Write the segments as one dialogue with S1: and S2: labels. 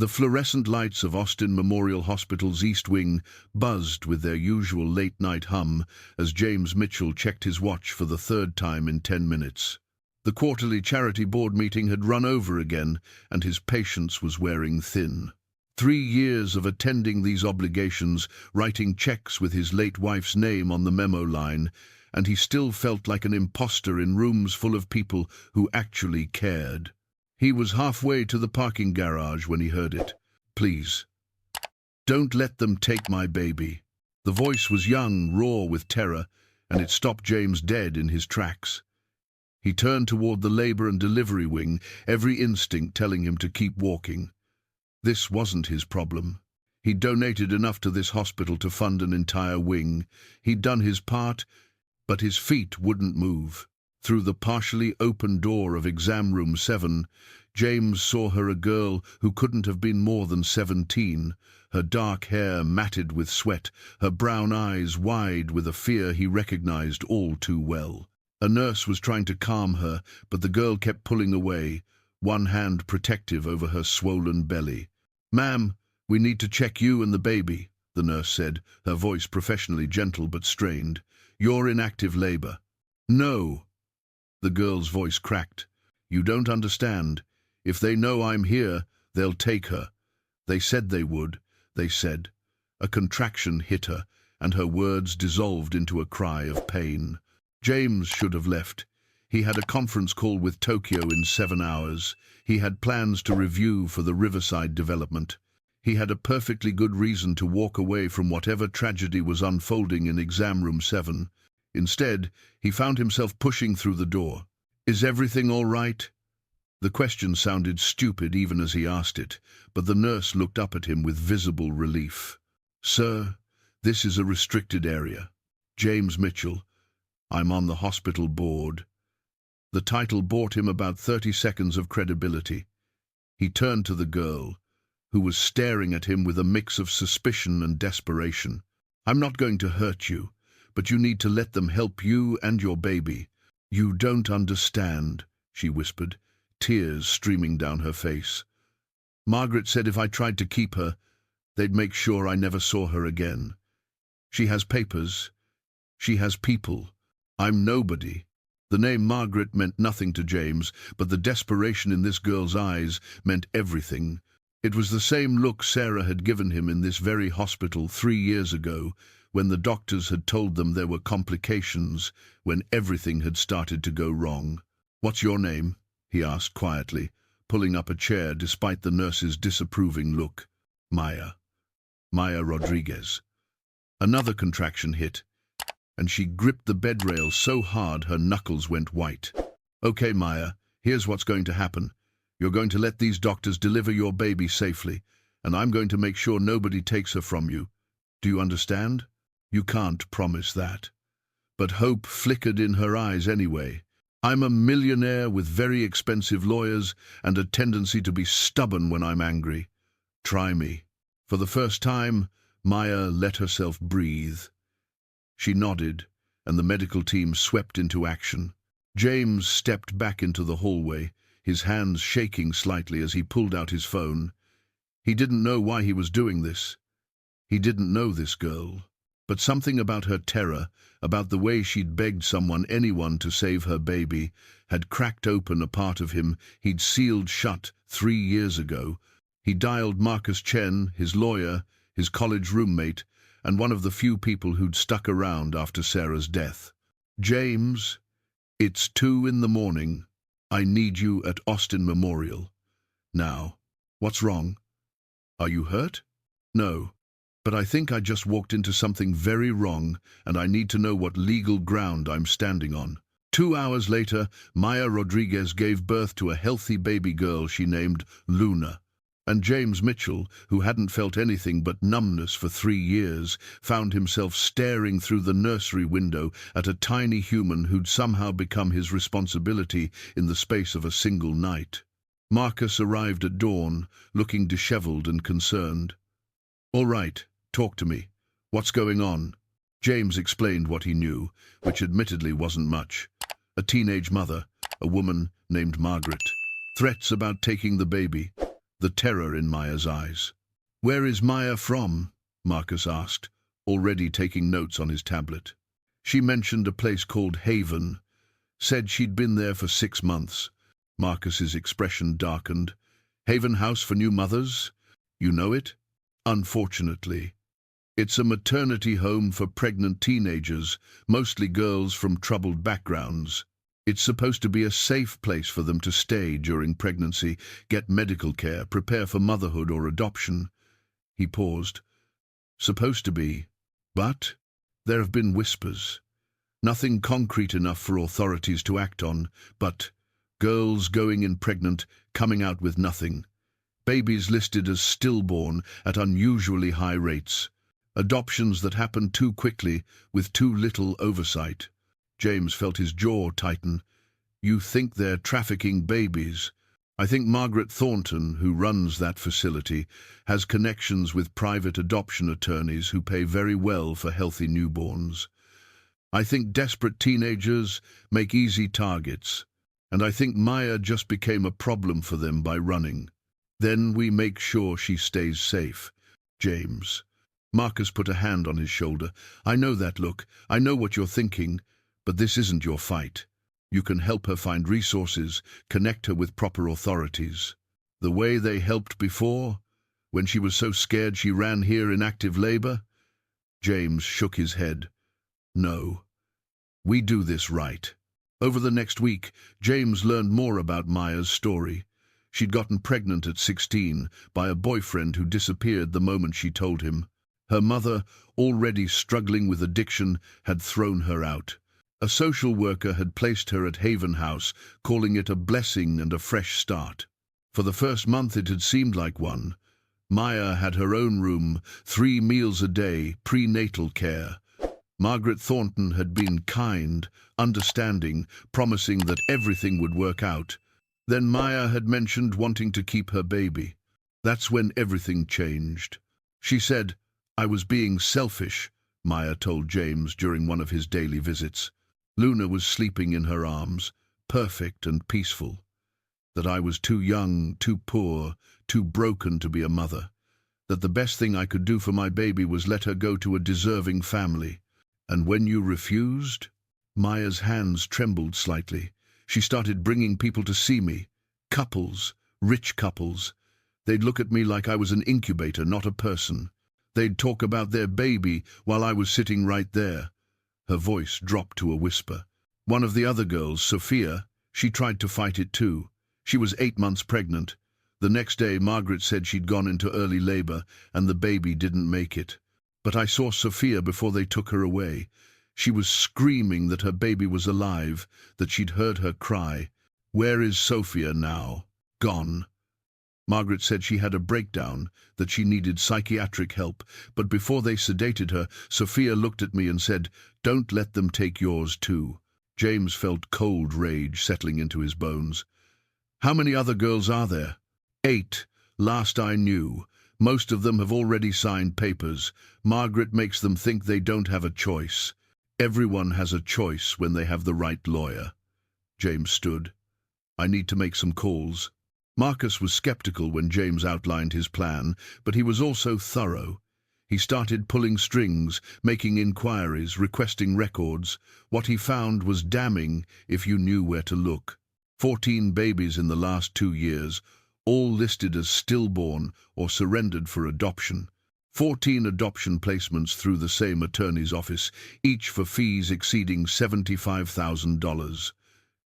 S1: The fluorescent lights of Austin Memorial Hospital's East Wing buzzed with their usual late-night hum as James Mitchell checked his watch for the third time in 10 minutes. The quarterly charity board meeting had run over again, and his patience was wearing thin. 3 years of attending these obligations, writing checks with his late wife's name on the memo line, and he still felt like an imposter in rooms full of people who actually cared. He was halfway to the parking garage when he heard it. "Please, don't let them take my baby." The voice was young, raw with terror, and it stopped James dead in his tracks. He turned toward the labor and delivery wing, every instinct telling him to keep walking. This wasn't his problem. He'd donated enough to this hospital to fund an entire wing. He'd done his part, but his feet wouldn't move. Through the partially open door of exam room 7, James saw her, a girl who couldn't have been more than 17, her dark hair matted with sweat, her brown eyes wide with a fear he recognized all too well. A nurse was trying to calm her, but the girl kept pulling away, one hand protective over her swollen belly. "Ma'am, we need to check you and the baby," the nurse said, her voice professionally gentle but strained. "You're in active labor." "No." The girl's voice cracked. "You don't understand. If they know I'm here, they'll take her. They said they would, they said." A contraction hit her, and her words dissolved into a cry of pain. James should have left. He had a conference call with Tokyo in 7 hours. He had plans to review for the Riverside development. He had a perfectly good reason to walk away from whatever tragedy was unfolding in exam room 7. Instead, he found himself pushing through the door. "Is everything all right?" The question sounded stupid even as he asked it, but the nurse looked up at him with visible relief. "Sir, this is a restricted area. James Mitchell. I'm on the hospital board." The title bought him about 30 seconds of credibility. He turned to the girl, who was staring at him with a mix of suspicion and desperation. "I'm not going to hurt you, but you need to let them help you and your baby." "You don't understand," she whispered, tears streaming down her face. "Margaret said if I tried to keep her, they'd make sure I never saw her again. She has papers. She has people. I'm nobody." The name Margaret meant nothing to James, but the desperation in this girl's eyes meant everything. It was the same look Sarah had given him in this very hospital 3 years ago, when the doctors had told them there were complications, when everything had started to go wrong. "What's your name?" he asked quietly, pulling up a chair despite the nurse's disapproving look. "Maya. Maya Rodriguez." Another contraction hit, and she gripped the bed rail so hard her knuckles went white. "Okay, Maya, here's what's going to happen. You're going to let these doctors deliver your baby safely, and I'm going to make sure nobody takes her from you. Do you understand?" "You can't promise that." But hope flickered in her eyes anyway. "I'm a millionaire with very expensive lawyers and a tendency to be stubborn when I'm angry. Try me." For the first time, Maya let herself breathe. She nodded, and the medical team swept into action. James stepped back into the hallway, his hands shaking slightly as he pulled out his phone. He didn't know why he was doing this. He didn't know this girl. But something about her terror, about the way she'd begged someone, anyone, to save her baby, had cracked open a part of him he'd sealed shut 3 years ago. He dialed Marcus Chen, his lawyer, his college roommate, and one of the few people who'd stuck around after Sarah's death. "James, it's 2 in the morning. I need you at Austin Memorial. Now." "What's wrong? Are you hurt?" "No. But I think I just walked into something very wrong, and I need to know what legal ground I'm standing on." 2 hours later, Maya Rodriguez gave birth to a healthy baby girl she named Luna. And James Mitchell, who hadn't felt anything but numbness for 3 years, found himself staring through the nursery window at a tiny human who'd somehow become his responsibility in the space of a single night. Marcus arrived at dawn, looking disheveled and concerned. "All right, talk to me. What's going on?" James explained what he knew, which admittedly wasn't much. A teenage mother, a woman named Margaret. Threats about taking the baby. the terror in Maya's eyes. "Where is Maya from?" Marcus asked, already taking notes on his tablet. "She mentioned a place called Haven. Said she'd been there for 6 months. Marcus's expression darkened. "Haven House for New Mothers? You know it?" "Unfortunately. It's a maternity home for pregnant teenagers, mostly girls from troubled backgrounds. It's supposed to be a safe place for them to stay during pregnancy, get medical care, prepare for motherhood or adoption." He paused. "Supposed to be. But there have been whispers. Nothing concrete enough for authorities to act on, but girls going in pregnant, coming out with nothing. Babies listed as stillborn at unusually high rates. Adoptions that happen too quickly, with too little oversight." James felt his jaw tighten. "You think they're trafficking babies?" "I think Margaret Thornton, who runs that facility, has connections with private adoption attorneys who pay very well for healthy newborns. I think desperate teenagers make easy targets, and I think Maya just became a problem for them by running. Then we make sure she stays safe." "James." Marcus put a hand on his shoulder. "I know that look. I know what you're thinking, but this isn't your fight. You can help her find resources, connect her with proper authorities. The way they helped before, when she was so scared she ran here in active labor?" James shook his head. "No. We do this right." Over the next week, James learned more about Maya's story. She'd gotten pregnant at 16 by a boyfriend who disappeared the moment she told him. Her mother, already struggling with addiction, had thrown her out. A social worker had placed her at Haven House, calling it a blessing and a fresh start. For the first month it had seemed like one. Maya had her own room, 3 meals a day, prenatal care. Margaret Thornton had been kind, understanding, promising that everything would work out. Then Maya had mentioned wanting to keep her baby. That's when everything changed. She said, "I was being selfish," Maya told James during one of his daily visits. Luna was sleeping in her arms, perfect and peaceful. That I was too young, too poor, too broken to be a mother. That the best thing I could do for my baby was let her go to a deserving family. "And when you refused?" Maya's hands trembled slightly. "She started bringing people to see me. Couples, rich couples. They'd look at me like I was an incubator, not a person. They'd talk about their baby while I was sitting right there." Her voice dropped to a whisper. "One of the other girls, Sophia, she tried to fight it too. She was 8 months pregnant. The next day, Margaret said she'd gone into early labor and the baby didn't make it. But I saw Sophia before they took her away. She was screaming that her baby was alive, that she'd heard her cry. Where is Sophia now? Gone." Margaret said she had a breakdown, that she needed psychiatric help, but before they sedated her, Sophia looked at me and said, "Don't let them take yours too." James felt cold rage settling into his bones. "How many other girls are there?" 8, last I knew. Most of them have already signed papers. Margaret makes them think they don't have a choice. Everyone has a choice when they have the right lawyer." James stood. "I need to make some calls." Marcus was skeptical when James outlined his plan, but he was also thorough. He started pulling strings, making inquiries, requesting records. What he found was damning if you knew where to look. 14 babies in the last 2 years, all listed as stillborn or surrendered for adoption. 14 adoption placements through the same attorney's office, each for fees exceeding $75,000.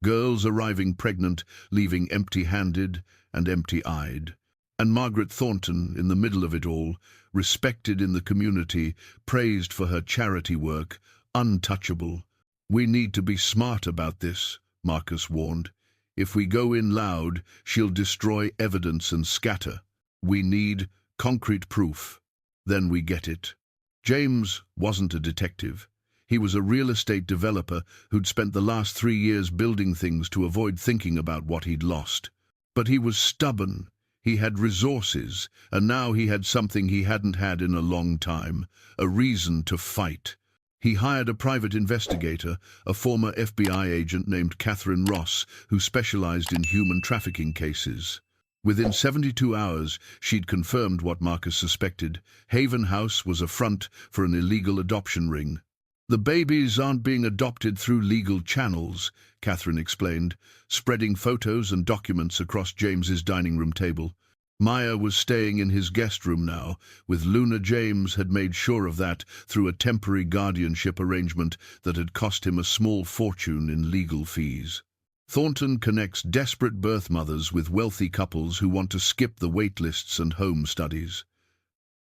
S1: Girls arriving pregnant, leaving empty-handed and empty-eyed. And Margaret Thornton, in the middle of it all, respected in the community, praised for her charity work, untouchable. "We need to be smart about this," Marcus warned. "If we go in loud, she'll destroy evidence and scatter. We need concrete proof. Then we get it." James wasn't a detective. He was a real estate developer who'd spent the last 3 years building things to avoid thinking about what he'd lost. But he was stubborn. He had resources, and now he had something he hadn't had in a long time, a reason to fight. He hired a private investigator, a former FBI agent named Catherine Ross, who specialized in human trafficking cases. Within 72 hours, she'd confirmed what Marcus suspected. Haven House was a front for an illegal adoption ring. "The babies aren't being adopted through legal channels," Catherine explained, spreading photos and documents across James's dining room table. Maya was staying in his guest room now, with Luna. James had made sure of that through a temporary guardianship arrangement that had cost him a small fortune in legal fees. Thornton connects desperate birth mothers with wealthy couples who want to skip the wait lists and home studies.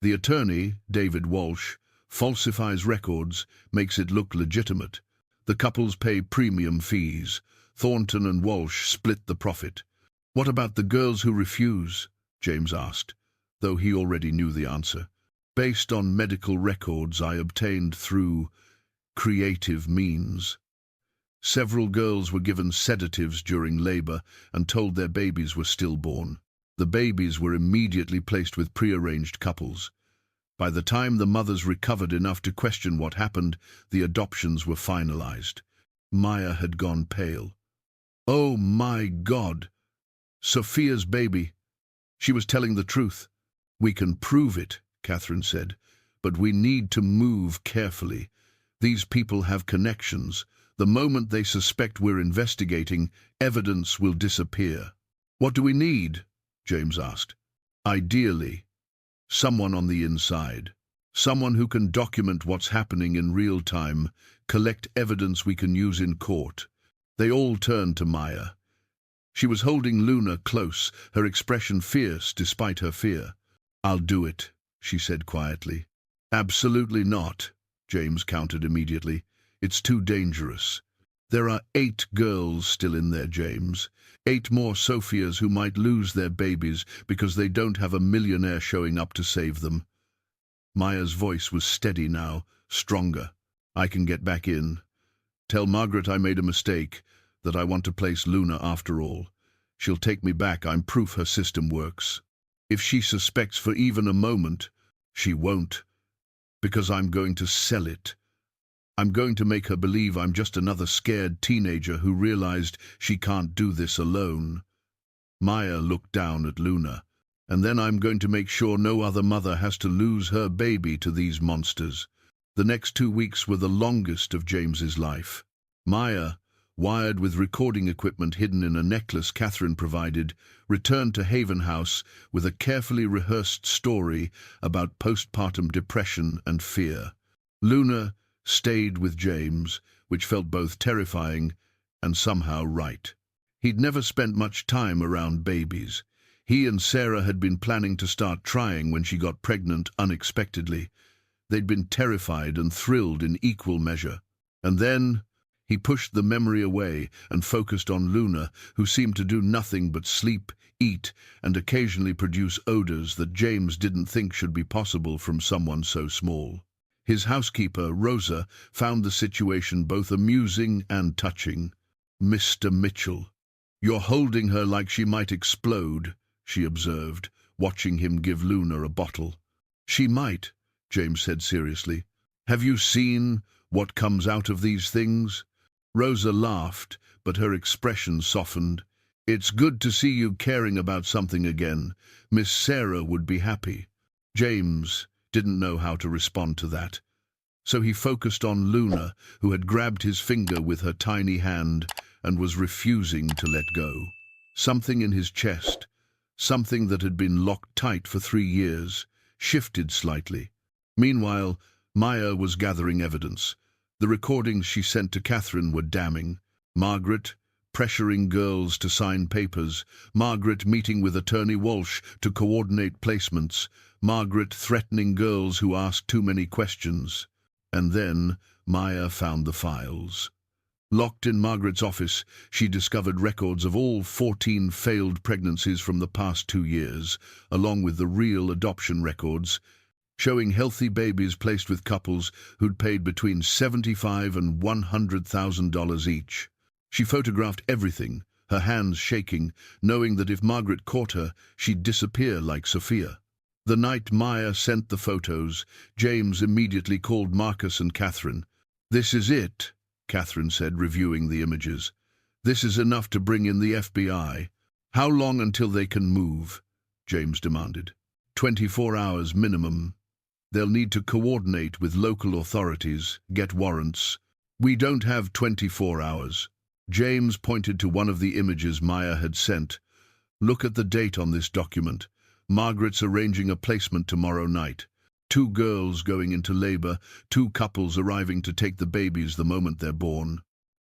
S1: The attorney, David Walsh, falsifies records, makes it look legitimate. The couples pay premium fees. Thornton and Walsh split the profit. "What about the girls who refuse?" James asked, though he already knew the answer. "Based on medical records I obtained through creative means. Several girls were given sedatives during labor and told their babies were stillborn. The babies were immediately placed with prearranged couples. By the time the mothers recovered enough to question what happened, the adoptions were finalized." Maya had gone pale. "Oh my God! Sophia's baby!" She was telling the truth. "We can prove it," Catherine said, "but we need to move carefully. These people have connections. The moment they suspect we're investigating, evidence will disappear." "What do we need?" James asked. "Ideally, someone on the inside. Someone who can document what's happening in real time, collect evidence we can use in court." They all turned to Maya. She was holding Luna close, her expression fierce despite her fear. "I'll do it," she said quietly. "Absolutely not," James countered immediately. "It's too dangerous. There are 8 girls still in there, James. 8 more Sophias who might lose their babies because they don't have a millionaire showing up to save them." Maya's voice was steady now, stronger. "I can get back in. Tell Margaret I made a mistake, that I want to place Luna after all. She'll take me back. I'm proof her system works. If she suspects for even a moment, she won't, because I'm going to sell it. I'm going to make her believe I'm just another scared teenager who realized she can't do this alone." Maya looked down at Luna. "And then I'm going to make sure no other mother has to lose her baby to these monsters." The next 2 weeks were the longest of James's life. Maya, wired with recording equipment hidden in a necklace Catherine provided, returned to Haven House with a carefully rehearsed story about postpartum depression and fear. Luna stayed with James, which felt both terrifying and somehow right. He'd never spent much time around babies. He and Sarah had been planning to start trying when she got pregnant unexpectedly. They'd been terrified and thrilled in equal measure. And then he pushed the memory away and focused on Luna, who seemed to do nothing but sleep, eat, and occasionally produce odors that James didn't think should be possible from someone so small. His housekeeper, Rosa, found the situation both amusing and touching. "Mr. Mitchell, you're holding her like she might explode," she observed, watching him give Luna a bottle. "She might," James said seriously. "Have you seen what comes out of these things?" Rosa laughed, but her expression softened. "It's good to see you caring about something again. Miss Sarah would be happy." James didn't know how to respond to that. So he focused on Luna, who had grabbed his finger with her tiny hand and was refusing to let go. Something in his chest, something that had been locked tight for 3 years, shifted slightly. Meanwhile, Maya was gathering evidence. The recordings she sent to Catherine were damning. Margaret pressuring girls to sign papers, Margaret meeting with attorney Walsh to coordinate placements, Margaret threatening girls who asked too many questions. And then Maya found the files. Locked in Margaret's office, she discovered records of all 14 failed pregnancies from the past 2 years, along with the real adoption records, showing healthy babies placed with couples who'd paid between $75,000 and $100,000 each. She photographed everything, her hands shaking, knowing that if Margaret caught her, she'd disappear like Sophia. The night Maya sent the photos, James immediately called Marcus and Catherine. "This is it," Catherine said, reviewing the images. "This is enough to bring in the FBI." How long until they can move? James demanded. 24 hours minimum. They'll need to coordinate with local authorities, get warrants. We don't have 24 hours. James pointed to one of the images Maya had sent. Look at the date on this document. Margaret's arranging a placement tomorrow night. 2 girls going into labor, 2 couples arriving to take the babies the moment they're born.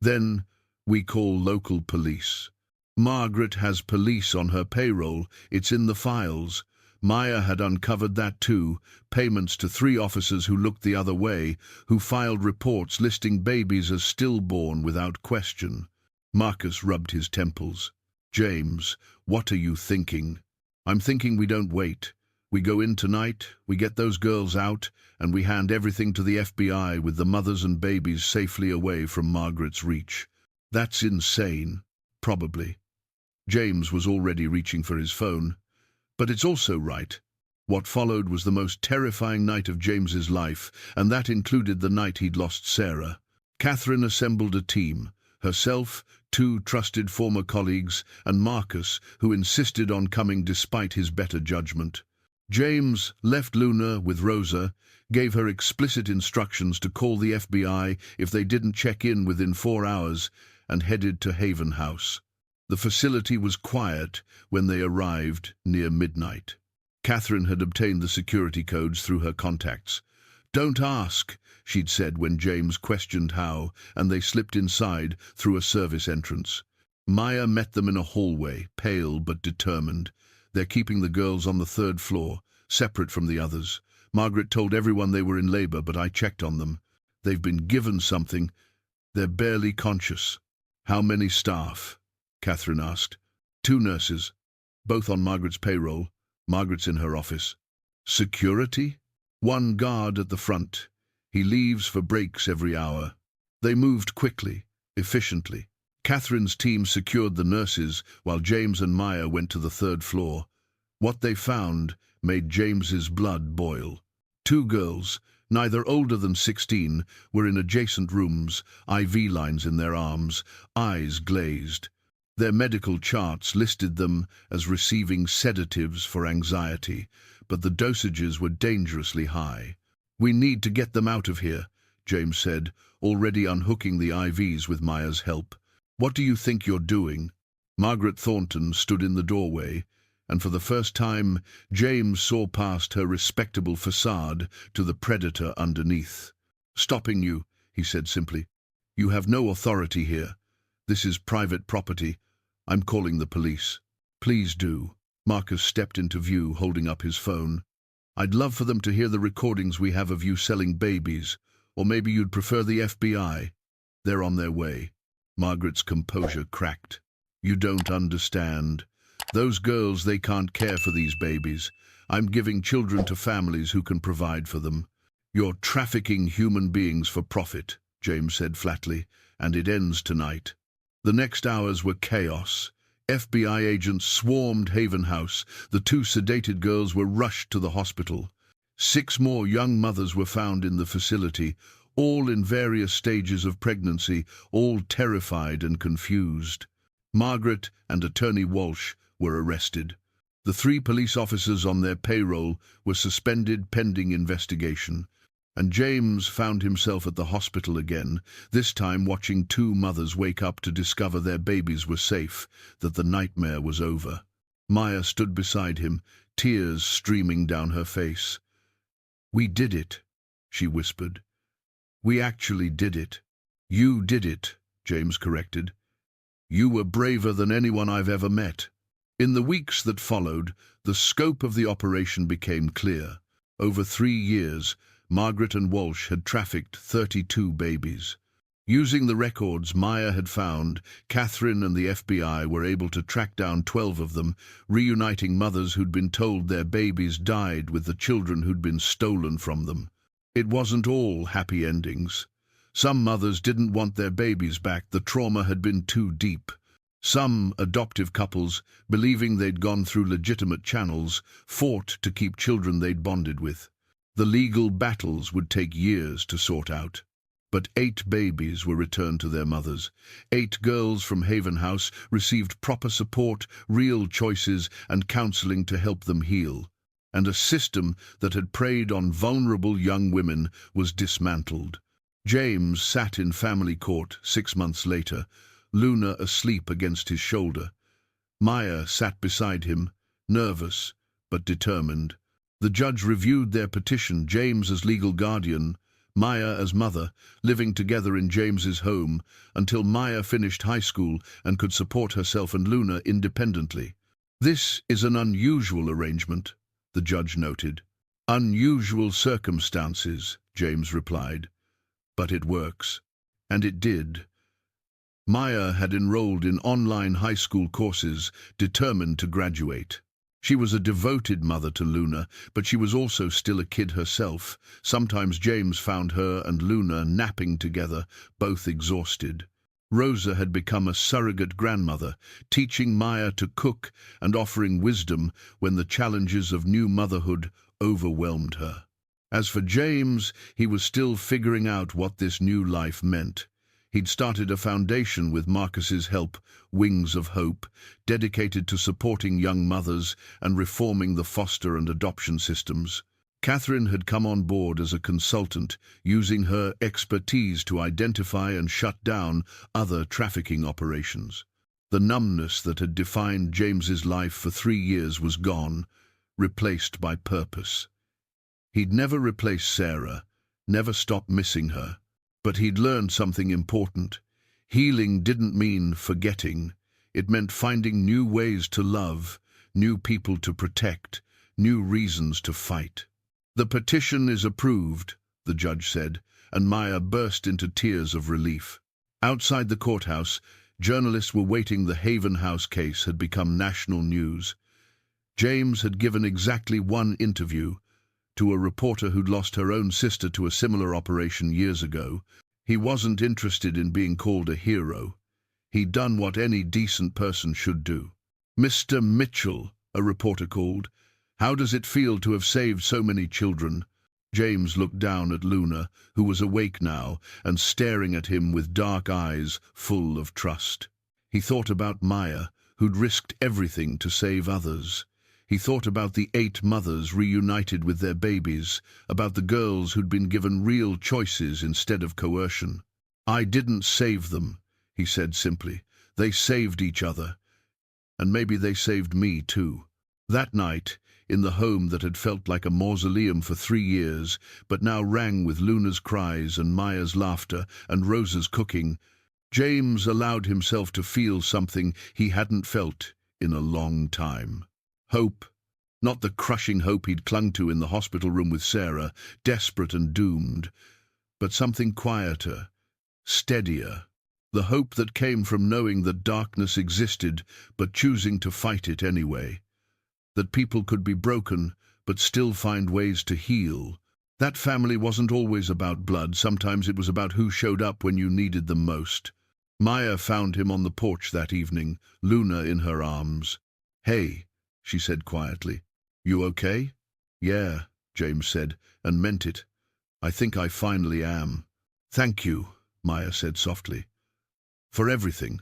S1: Then we call local police. Margaret has police on her payroll. It's in the files. Maya had uncovered that too, payments to 3 officers who looked the other way, who filed reports listing babies as stillborn without question. Marcus rubbed his temples. James, what are you thinking? I'm thinking we don't wait. We go in tonight, we get those girls out, and we hand everything to the FBI with the mothers and babies safely away from Margaret's reach. That's insane. Probably. James was already reaching for his phone. But it's also right. What followed was the most terrifying night of James's life, and that included the night he'd lost Sarah. Catherine assembled a team, herself, 2 trusted former colleagues, and Marcus, who insisted on coming despite his better judgment. James left Luna with Rosa, gave her explicit instructions to call the FBI if they didn't check in within 4 hours, and headed to Haven House. The facility was quiet when they arrived near midnight. Catherine had obtained the security codes through her contacts. "Don't ask," she'd said when James questioned how, and they slipped inside through a service entrance. Maya met them in a hallway, pale but determined. They're keeping the girls on the 3rd floor, separate from the others. Margaret told everyone they were in labor, but I checked on them. They've been given something. They're barely conscious. How many staff? Catherine asked. 2 nurses, both on Margaret's payroll. Margaret's in her office. Security? 1 guard at the front. He leaves for breaks every hour. They moved quickly, efficiently. Catherine's team secured the nurses while James and Maya went to the 3rd floor. What they found made James's blood boil. 2 girls, neither older than 16, were in adjacent rooms, IV lines in their arms, eyes glazed. Their medical charts listed them as receiving sedatives for anxiety, but the dosages were dangerously high. "We need to get them out of here," James said, already unhooking the IVs with Maya's help. "What do you think you're doing?" Margaret Thornton stood in the doorway, and for the first time James saw past her respectable facade to the predator underneath. "Stopping you," he said simply. "You have no authority here. This is private property. I'm calling the police." "Please do." Marcus stepped into view, holding up his phone. "I'd love for them to hear the recordings we have of you selling babies, or maybe you'd prefer the FBI. They're on their way." Margaret's composure cracked. "You don't understand. Those girls, they can't care for these babies. I'm giving children to families who can provide for them." "You're trafficking human beings for profit," James said flatly, "and it ends tonight." The next hours were chaos. FBI agents swarmed Haven House. The 2 sedated girls were rushed to the hospital. 6 more young mothers were found in the facility, all in various stages of pregnancy, all terrified and confused. Margaret and Attorney Walsh were arrested. The 3 police officers on their payroll were suspended pending investigation. And James found himself at the hospital again, this time watching 2 mothers wake up to discover their babies were safe, that the nightmare was over. Maya stood beside him, tears streaming down her face. "We did it," she whispered. "We actually did it." "You did it," James corrected. "You were braver than anyone I've ever met." In the weeks that followed, the scope of the operation became clear. Over 3 years, Margaret and Walsh had trafficked 32 babies. Using the records Maya had found, Catherine and the FBI were able to track down 12 of them, reuniting mothers who'd been told their babies died with the children who'd been stolen from them. It wasn't all happy endings. Some mothers didn't want their babies back. The trauma had been too deep. Some adoptive couples, believing they'd gone through legitimate channels, fought to keep children they'd bonded with. The legal battles would take years to sort out. But 8 babies were returned to their mothers. 8 girls from Haven House received proper support, real choices, and counseling to help them heal. And a system that had preyed on vulnerable young women was dismantled. James sat in family court 6 months later, Luna asleep against his shoulder. Maya sat beside him, nervous but determined. The judge reviewed their petition, James as legal guardian, Maya as mother, living together in James's home until Maya finished high school and could support herself and Luna independently. "This is an unusual arrangement," the judge noted. "Unusual circumstances," James replied. "But it works." And it did. Maya had enrolled in online high school courses, determined to graduate. She was a devoted mother to Luna, but she was also still a kid herself. Sometimes James found her and Luna napping together, both exhausted. Rosa had become a surrogate grandmother, teaching Maya to cook and offering wisdom when the challenges of new motherhood overwhelmed her. As for James, he was still figuring out what this new life meant. He'd started a foundation with Marcus's help, Wings of Hope, dedicated to supporting young mothers and reforming the foster and adoption systems. Catherine had come on board as a consultant, using her expertise to identify and shut down other trafficking operations. The numbness that had defined James's life for 3 years was gone, replaced by purpose. He'd never replace Sarah, never stop missing her. But he'd learned something important. Healing didn't mean forgetting. It meant finding new ways to love, new people to protect, new reasons to fight. "The petition is approved," the judge said, and Maya burst into tears of relief. Outside the courthouse, journalists were waiting. The Haven House case had become national news. James had given exactly one interview, to a reporter who'd lost her own sister to a similar operation years ago. He wasn't interested in being called a hero. He'd done what any decent person should do. "Mr. Mitchell," a reporter called, "how does it feel to have saved so many children?" James looked down at Luna, who was awake now and staring at him with dark eyes full of trust. He thought about Maya, who'd risked everything to save others. He thought about the 8 mothers reunited with their babies, about the girls who'd been given real choices instead of coercion. "I didn't save them," he said simply. "They saved each other. And maybe they saved me too." That night, in the home that had felt like a mausoleum for 3 years, but now rang with Luna's cries and Maya's laughter and Rosa's cooking, James allowed himself to feel something he hadn't felt in a long time. Hope, not the crushing hope he'd clung to in the hospital room with Sarah, desperate and doomed, but something quieter, steadier. The hope that came from knowing that darkness existed, but choosing to fight it anyway. That people could be broken, but still find ways to heal. That family wasn't always about blood. Sometimes it was about who showed up when you needed them most. Maya found him on the porch that evening, Luna in her arms. "Hey," she said quietly. "You okay?" "Yeah," James said, and meant it. "I think I finally am." "Thank you," Maya said softly. "For everything.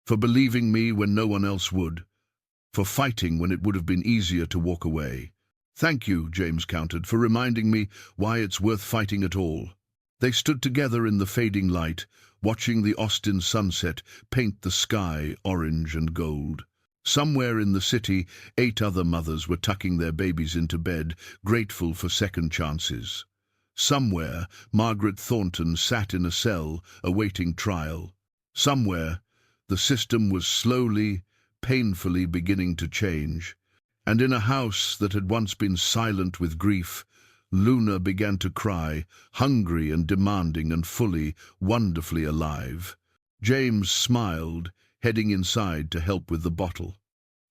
S1: For believing me when no one else would. For fighting when it would have been easier to walk away." "Thank you," James countered, "for reminding me why it's worth fighting at all." They stood together in the fading light, watching the Austin sunset paint the sky orange and gold. Somewhere in the city, 8 other mothers were tucking their babies into bed, grateful for second chances. Somewhere, Margaret Thornton sat in a cell, awaiting trial. Somewhere, the system was slowly, painfully beginning to change. And in a house that had once been silent with grief, Luna began to cry, hungry and demanding and fully, wonderfully alive. James smiled, heading inside to help with the bottle.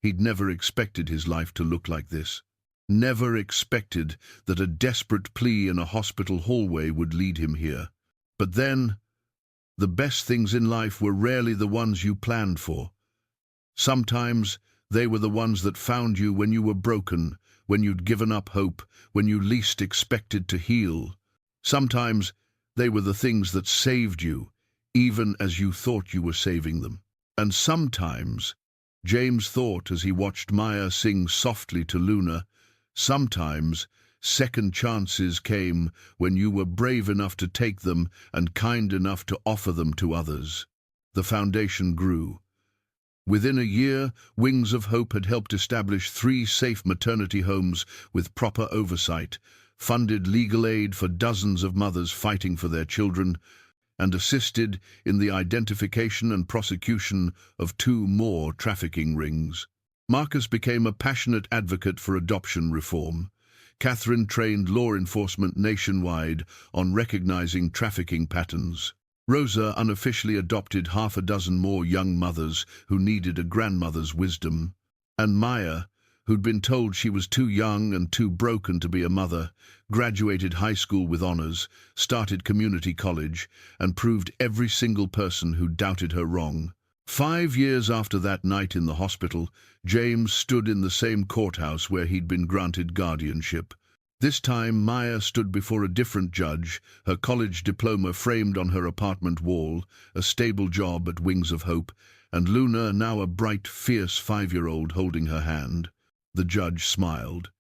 S1: He'd never expected his life to look like this. Never expected that a desperate plea in a hospital hallway would lead him here. But then, the best things in life were rarely the ones you planned for. Sometimes they were the ones that found you when you were broken, when you'd given up hope, when you least expected to heal. Sometimes They were the things that saved you, even as you thought you were saving them. And sometimes, James thought as he watched Maya sing softly to Luna, sometimes second chances came when you were brave enough to take them and kind enough to offer them to others. The foundation grew. Within a year, Wings of Hope had helped establish 3 safe maternity homes with proper oversight, funded legal aid for dozens of mothers fighting for their children, and assisted in the identification and prosecution of 2 more trafficking rings. Marcus became a passionate advocate for adoption reform. Catherine trained law enforcement nationwide on recognizing trafficking patterns. Rosa unofficially adopted half a dozen more young mothers who needed a grandmother's wisdom. And Maya, who'd been told she was too young and too broken to be a mother, graduated high school with honors, started community college, and proved every single person who doubted her wrong. 5 years after that night in the hospital, James stood in the same courthouse where he'd been granted guardianship. This time, Maya stood before a different judge, her college diploma framed on her apartment wall, a stable job at Wings of Hope, and Luna, now a bright, fierce 5-year-old, holding her hand. The judge smiled.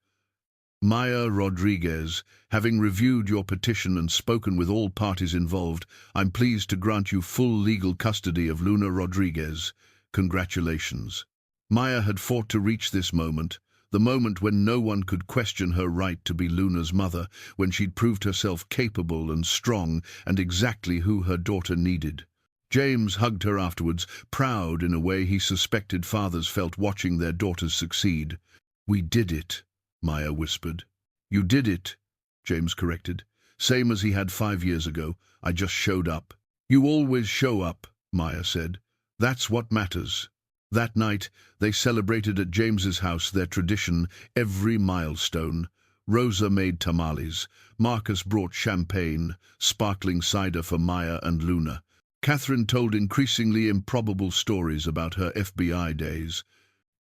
S1: Maya Rodriguez, having reviewed your petition and spoken with all parties involved, I'm pleased to grant you full legal custody of Luna Rodriguez. Congratulations. Maya had fought to reach this moment, the moment when no one could question her right to be Luna's mother, when she'd proved herself capable and strong and exactly who her daughter needed. James hugged her afterwards, proud in a way he suspected fathers felt watching their daughters succeed. "We did it," Maya whispered. "You did it," James corrected. "Same as he had 5 years ago. I just showed up." "You always show up," Maya said. "That's what matters." That night, they celebrated at James's house their tradition, every milestone. Rosa made tamales. Marcus brought champagne, sparkling cider for Maya and Luna. Catherine told increasingly improbable stories about her FBI days.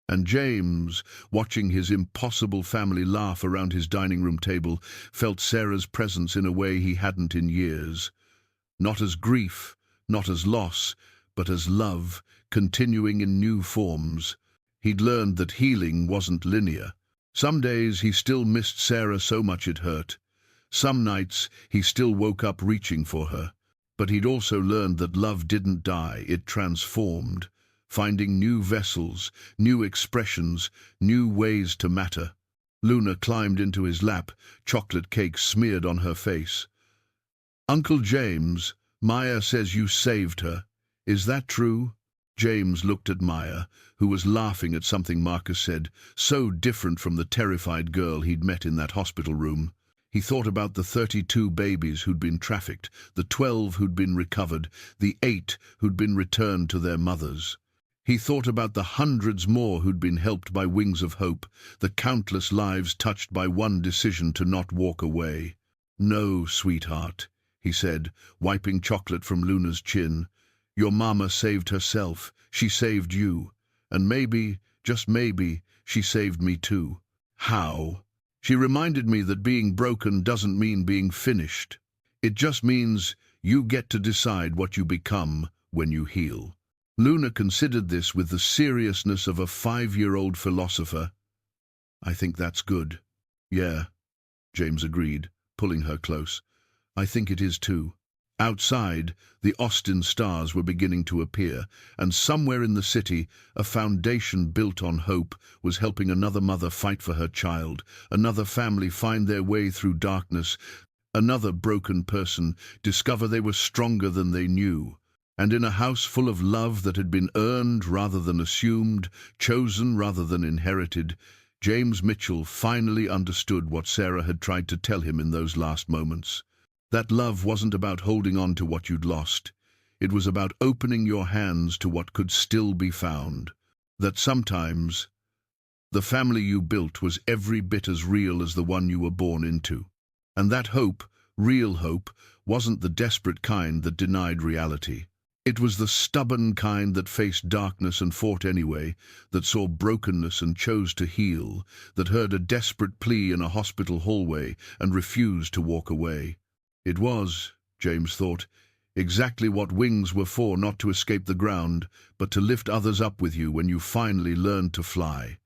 S1: And James, watching his impossible family laugh around his dining room table, felt Sarah's presence in a way he hadn't in years. Not as grief, not as loss, but as love, continuing in new forms. He'd learned that healing wasn't linear. Some days he still missed Sarah so much it hurt. Some nights he still woke up reaching for her. But he'd also learned that love didn't die, it transformed, finding new vessels, new expressions, new ways to matter. Luna climbed into his lap, chocolate cake smeared on her face. "Uncle James, Maya says you saved her. Is that true?" James looked at Maya, who was laughing at something Marcus said, so different from the terrified girl he'd met in that hospital room. He thought about the 32 babies who'd been trafficked, the 12 who'd been recovered, the 8 who'd been returned to their mothers. He thought about the hundreds more who'd been helped by Wings of Hope, the countless lives touched by one decision to not walk away. "No, sweetheart," he said, wiping chocolate from Luna's chin. "Your mama saved herself. She saved you. And maybe, just maybe, she saved me too." "How?" "She reminded me that being broken doesn't mean being finished. It just means you get to decide what you become when you heal." Luna considered this with the seriousness of a 5-year-old philosopher. "I think that's good." "Yeah," James agreed, pulling her close. "I think it is too." Outside, the Austin stars were beginning to appear, and somewhere in the city, a foundation built on hope was helping another mother fight for her child, another family find their way through darkness, another broken person discover they were stronger than they knew. And in a house full of love that had been earned rather than assumed, chosen rather than inherited, James Mitchell finally understood what Sarah had tried to tell him in those last moments. That love wasn't about holding on to what you'd lost. It was about opening your hands to what could still be found. That sometimes the family you built was every bit as real as the one you were born into. And that hope, real hope, wasn't the desperate kind that denied reality. It was the stubborn kind that faced darkness and fought anyway, that saw brokenness and chose to heal, that heard a desperate plea in a hospital hallway and refused to walk away. It was, James thought. Exactly what wings were for, not to escape the ground, but to lift others up with you when you finally learned to fly.